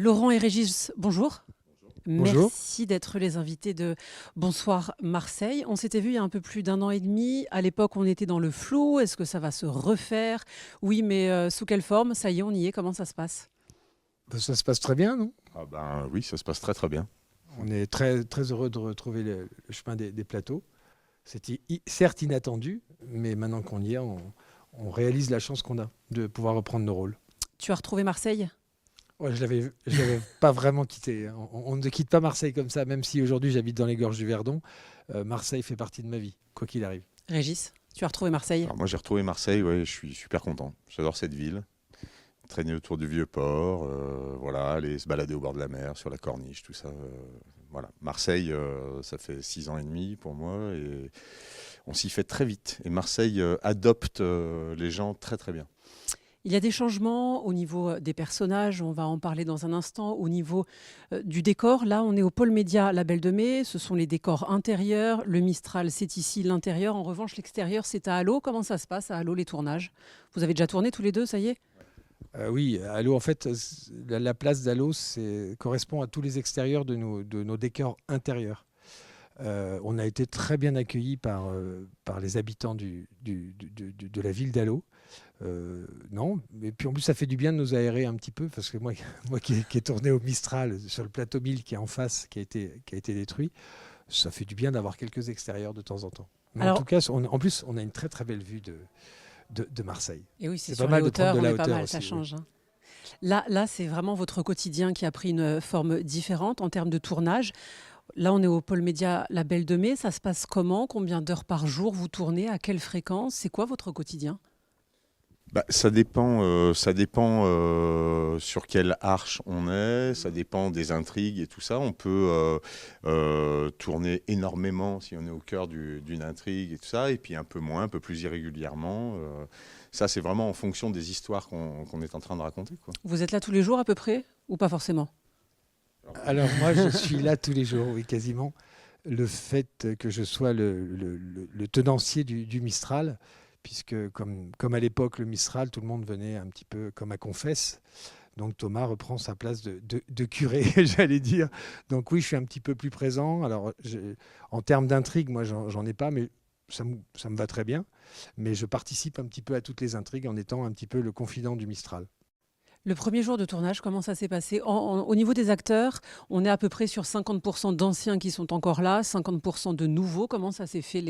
Laurent et Régis, bonjour. Bonjour. Merci d'être les invités de Bonsoir Marseille. On s'était vu il y a un peu plus d'un an et demi. À l'époque, on était dans le flou. Est-ce que ça va se refaire? Oui, mais sous quelle forme? Ça y est, on y est. Comment ça se passe? Ça se passe très bien, non? Ah ben oui, ça se passe très très bien. On est très, très heureux de retrouver le chemin des plateaux. C'était certes inattendu, mais maintenant qu'on y est, on réalise la chance qu'on a de pouvoir reprendre nos rôles. Tu as retrouvé Marseille? Ouais, je l'avais pas vraiment quitté. On ne quitte pas Marseille comme ça, même si aujourd'hui j'habite dans les gorges du Verdon. Marseille fait partie de ma vie, quoi qu'il arrive. Régis, tu as retrouvé Marseille? Alors moi j'ai retrouvé Marseille, ouais, je suis super content. J'adore cette ville. Traîner autour du vieux port, voilà, aller se balader au bord de la mer, sur la corniche, tout ça. Voilà. Marseille, ça fait 6 ans et demi pour moi et on s'y fait très vite. Et Marseille adopte les gens très très bien. Il y a des changements au niveau des personnages, on va en parler dans un instant, au niveau du décor. Là, on est au Pôle Média La Belle de Mai, ce sont les décors intérieurs. Le Mistral, c'est ici l'intérieur. En revanche, l'extérieur, c'est à Allô. Comment ça se passe à Allô, les tournages? Vous avez déjà tourné tous les deux, ça y est? Oui, Allô, en fait, la place d'Allô correspond à tous les extérieurs de nos décors intérieurs. On a été très bien accueillis par les habitants de la ville d'Allô. Non, et puis en plus ça fait du bien de nous aérer un petit peu parce que moi qui ai tourné au Mistral sur le plateau 1000 qui est en face, qui a été détruit, ça fait du bien d'avoir quelques extérieurs de temps en temps. Mais Alors, en tout cas, en plus on a une très très belle vue de Marseille. et oui, c'est C'est sur pas mal les de prendre hauteurs, de on la est pas hauteur mal, aussi. ça Oui. change, hein. Là, c'est vraiment votre quotidien qui a pris une forme différente en termes de tournage. Là, on est au Pôle Média La Belle de Mai. Ça se passe comment? Combien d'heures par jour vous tournez? À quelle fréquence? C'est quoi votre quotidien? Bah, ça dépend sur quelle arche on est, ça dépend des intrigues et tout ça. On peut tourner énormément si on est au cœur d'une intrigue et tout ça, et puis un peu moins, un peu plus irrégulièrement. Ça, c'est vraiment en fonction des histoires qu'on est en train de raconter, quoi. Vous êtes là tous les jours à peu près? Ou pas forcément? Alors moi je suis là tous les jours, oui quasiment. Le fait que je sois le tenancier du Mistral, puisque comme à l'époque le Mistral, tout le monde venait un petit peu comme à confesse. Donc Thomas reprend sa place de curé, j'allais dire. Donc oui, je suis un petit peu plus présent. Alors en termes d'intrigue, moi j'en ai pas, mais ça me va très bien. Mais je participe un petit peu à toutes les intrigues en étant un petit peu le confident du Mistral. Le premier jour de tournage, comment ça s'est passé? Au niveau des acteurs, on est à peu près sur 50% d'anciens qui sont encore là, 50% de nouveaux. Comment ça s'est fait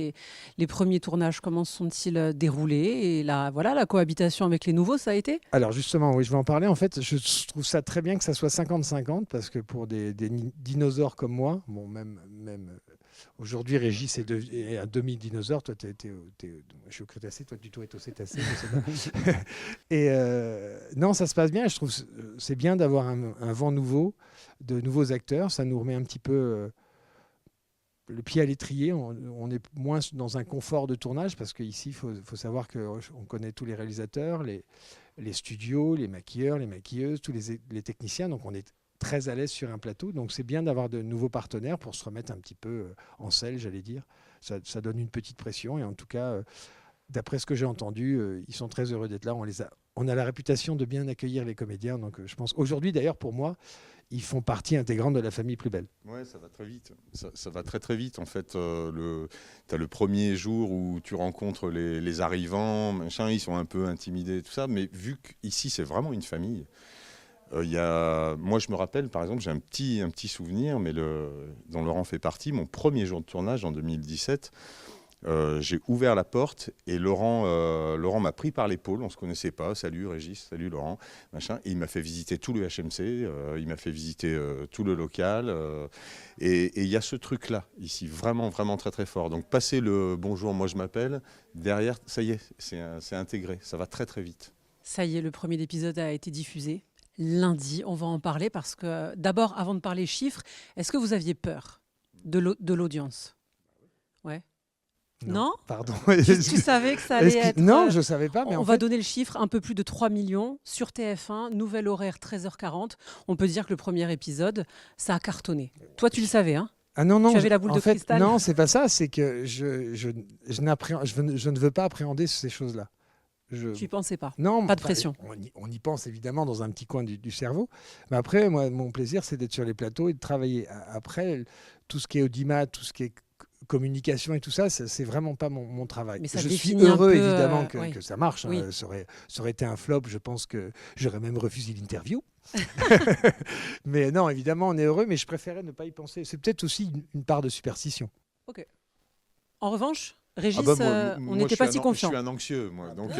les premiers tournages? Comment se sont-ils déroulés? Et voilà, la cohabitation avec les nouveaux, ça a été? Alors justement, oui, je vais en parler. En fait, je trouve ça très bien que ça soit 50-50 parce que pour des dinosaures comme moi, bon, même aujourd'hui, Régis est un demi-dinosaure. Toi, je suis au Crétacé, toi, tu dois être au Cétacé, je sais pas. Et non, ça se passe bien. Je trouve c'est bien d'avoir un vent nouveau, de nouveaux acteurs. Ça nous remet un petit peu le pied à l'étrier. On est moins dans un confort de tournage parce qu'ici, il faut savoir qu'on connaît tous les réalisateurs, les studios, les maquilleurs, les maquilleuses, tous les techniciens. Donc, on est très à l'aise sur un plateau. Donc, c'est bien d'avoir de nouveaux partenaires pour se remettre un petit peu en selle, j'allais dire. Ça donne une petite pression. Et en tout cas, d'après ce que j'ai entendu, ils sont très heureux d'être là. On a la réputation de bien accueillir les comédiens. Donc, je pense aujourd'hui, d'ailleurs, pour moi, ils font partie intégrante de la famille Plus Belle. Ouais, ça va très vite. Ça va très très vite. En fait, tu as le premier jour où tu rencontres les arrivants, machin, ils sont un peu intimidés, tout ça. Mais vu qu'ici, c'est vraiment une famille, moi, je me rappelle, par exemple, j'ai un petit souvenir, mais dont Laurent fait partie, mon premier jour de tournage en 2017. J'ai ouvert la porte et Laurent m'a pris par l'épaule, on ne se connaissait pas, salut Régis, salut Laurent, machin, et il m'a fait visiter tout le HMC, il m'a fait visiter tout le local, et il y a ce truc-là ici, vraiment, vraiment très très fort. Donc passer le bonjour, moi je m'appelle, derrière, ça y est, c'est intégré, ça va très très vite. Ça y est, le premier épisode a été diffusé lundi. On va en parler parce que, d'abord, avant de parler chiffres, est-ce que vous aviez peur de l'audience? Ouais. Non? Pardon. Tu savais que ça allait être... Non, je ne savais pas. Mais on en va fait, donner le chiffre, un peu plus de 3 millions sur TF1, nouvel horaire 13h40. On peut dire que le premier épisode, ça a cartonné. Toi, tu le savais, hein? ah non, non, Tu avais la boule en de fait, cristal? non, c'est pas ça. C'est que je ne veux pas appréhender ces choses-là. Je... Tu y pensais pas? Non, Pas de pression. On y pense évidemment dans un petit coin du cerveau. Mais après, moi, mon plaisir, c'est d'être sur les plateaux et de travailler. Après, tout ce qui est audimat, tout ce qui est communication et tout ça, c'est vraiment pas mon travail. Mais ça Je suis définit un heureux peu, évidemment oui. que ça marche. Oui. Ça aurait été un flop, je pense que j'aurais même refusé l'interview. Mais non, évidemment, on est heureux, mais je préférais ne pas y penser. C'est peut-être aussi une part de superstition. Ok. En revanche, Régis, on moi, n'était pas si Je confiant. suis un anxieux, moi. Donc,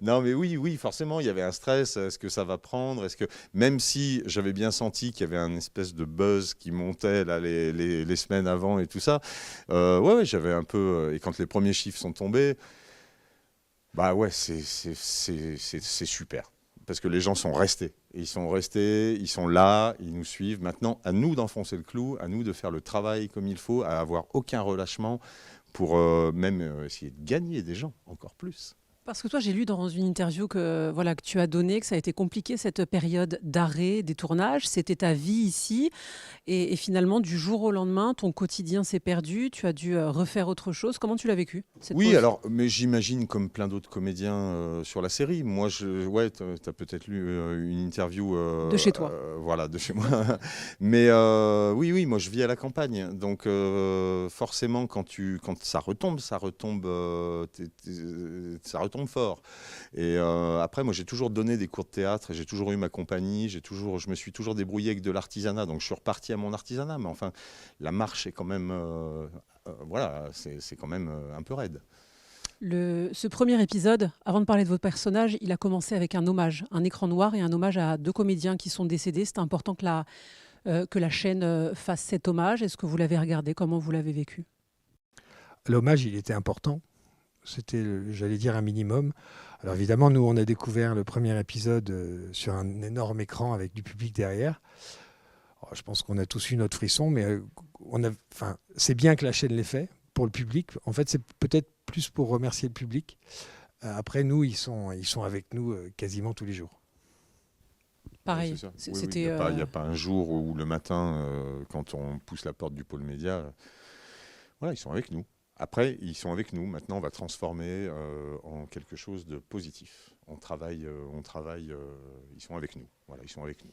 non, mais oui, forcément, il y avait un stress. Est-ce que ça va prendre? Est-ce que même si j'avais bien senti qu'il y avait un espèce de buzz qui montait là les semaines avant et tout ça, ouais, j'avais un peu. Et quand les premiers chiffres sont tombés, bah ouais, c'est super. Parce que les gens sont restés. Ils sont restés, ils sont là, ils nous suivent. Maintenant, à nous d'enfoncer le clou, à nous de faire le travail comme il faut, à avoir aucun relâchement pour même essayer de gagner des gens encore plus. Parce que toi, j'ai lu dans une interview que tu as donnée que ça a été compliqué cette période d'arrêt des tournages. C'était ta vie ici. Et finalement, du jour au lendemain, ton quotidien s'est perdu. Tu as dû refaire autre chose. Comment tu l'as vécu, cette Oui, pause? alors, mais j'imagine comme plein d'autres comédiens sur la série. Moi, ouais, tu as peut-être lu une interview. De chez toi. Voilà, de chez moi. Mais oui, moi, je vis à la campagne. Donc, forcément, quand ça retombe, ça retombe fort. Et après, moi, j'ai toujours donné des cours de théâtre, j'ai toujours eu ma compagnie, je me suis toujours débrouillé avec de l'artisanat. Donc, je suis reparti à mon artisanat. Mais enfin, la marche est quand même, voilà, c'est quand même un peu raide. Ce premier épisode, avant de parler de votre personnage, il a commencé avec un hommage, un écran noir et un hommage à 2 comédiens qui sont décédés. C'était important que la chaîne fasse cet hommage. Est-ce que vous l'avez regardé? Comment vous l'avez vécu? L'hommage, il était important. C'était, j'allais dire, un minimum. Alors évidemment, nous, on a découvert le premier épisode sur un énorme écran avec du public derrière. Alors, je pense qu'on a tous eu notre frisson, mais c'est bien que la chaîne l'ait fait pour le public. En fait, c'est peut-être plus pour remercier le public. Après, nous, ils sont avec nous quasiment tous les jours. Pareil. Ouais, c'est ça. C'était. Il n'y a pas un jour où le matin, quand on pousse la porte du pôle média, voilà, ils sont avec nous. Après, ils sont avec nous. Maintenant, on va transformer en quelque chose de positif. On travaille, ils sont avec nous. Voilà, ils sont avec nous.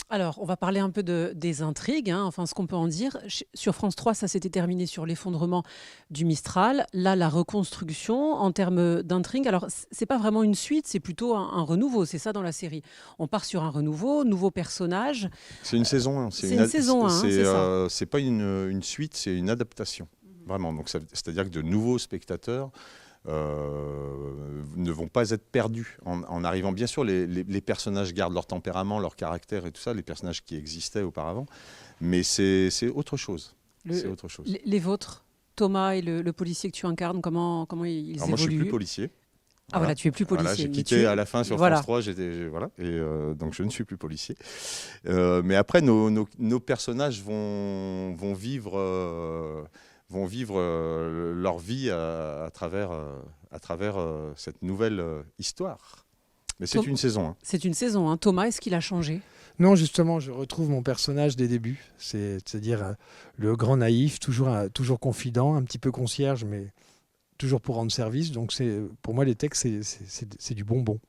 Alors, on va parler un peu des intrigues, hein, enfin ce qu'on peut en dire. Sur France 3, ça s'était terminé sur l'effondrement du Mistral. Là, la reconstruction en termes d'intrigue. Alors, c'est pas vraiment une suite, c'est plutôt un renouveau. C'est ça dans la série. On part sur un renouveau, nouveau personnage. C'est une saison 1. C'est une saison 1, c'est ça. C'est pas une suite, c'est une adaptation. Vraiment. Donc, c'est-à-dire que de nouveaux spectateurs ne vont pas être perdus en arrivant. Bien sûr, les personnages gardent leur tempérament, leur caractère et tout ça, les personnages qui existaient auparavant, mais c'est autre chose. C'est autre chose. Les vôtres, Thomas et le policier que tu incarnes, comment ils évoluent? Moi, je suis plus policier. Ah voilà, tu es plus policier. Voilà, j'ai quitté à la fin sur France 3, voilà, et donc je ne suis plus policier. Mais après, nos personnages vont vivre leur vie à travers cette nouvelle histoire. Mais c'est une saison 1. C'est une saison 1. Thomas, est-ce qu'il a changé? Non, justement, je retrouve mon personnage des débuts. C'est-à-dire le grand naïf, toujours confident, un petit peu concierge, mais toujours pour rendre service. Donc pour moi, les textes, c'est du bonbon.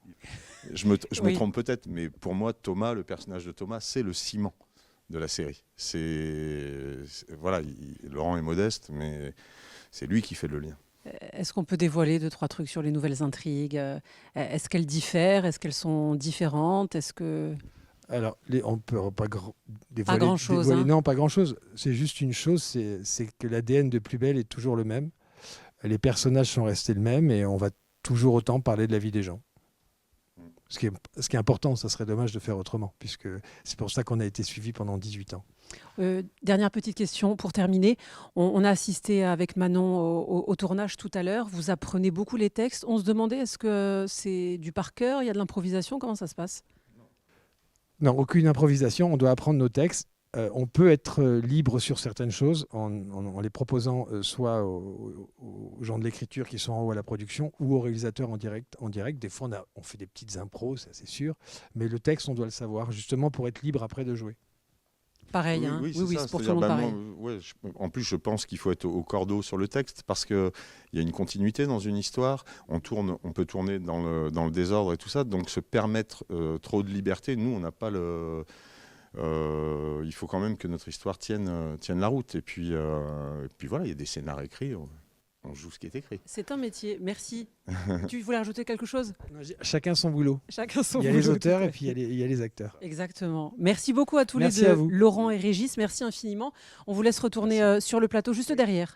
Je me trompe peut-être, mais pour moi, Thomas, le personnage de Thomas, c'est le ciment de la série. Voilà, Laurent est modeste, mais c'est lui qui fait le lien. Est-ce qu'on peut dévoiler 2-3 trucs sur les nouvelles intrigues? Est-ce qu'elles diffèrent? Est-ce qu'elles sont différentes? Alors, on ne peut pas dévoiler. Pas grand-chose. Hein. Non, pas grand-chose. C'est juste une chose, c'est que l'ADN de Plus Belle est toujours le même. Les personnages sont restés le même et on va toujours autant parler de la vie des gens. Ce qui est important, ça serait dommage de faire autrement, puisque c'est pour ça qu'on a été suivis pendant 18 ans. Dernière petite question pour terminer. On a assisté avec Manon au tournage tout à l'heure. Vous apprenez beaucoup les textes. On se demandait, est-ce que c'est du par cœur? Il y a de l'improvisation? Comment ça se passe? Non, aucune improvisation. On doit apprendre nos textes. On peut être libre sur certaines choses en les proposant soit aux gens de l'écriture qui sont en haut à la production ou aux réalisateurs en direct. Des fois, on fait des petites impros, ça c'est sûr. Mais le texte, on doit le savoir, justement pour être libre après de jouer. pareil. Oui, hein. oui, Oui, ça. c'est pour tout C'est-à-dire, le monde bah, pareil. en plus, je pense qu'il faut être au cordeau sur le texte parce qu'il y a une continuité dans une histoire. On peut tourner dans le désordre et tout ça. Donc, se permettre trop de liberté, nous, on n'a pas le. Il faut quand même que notre histoire tienne la route. Et puis voilà, il y a des scénarios écrits. On joue ce qui est écrit. C'est un métier. Merci. Tu voulais rajouter quelque chose? Chacun son boulot. Chacun son Il y a boulot, les auteurs tout à et puis il y a les acteurs. Exactement. Merci beaucoup à tous Merci les deux, à vous. Laurent et Régis. Merci infiniment. On vous laisse retourner sur le plateau juste derrière.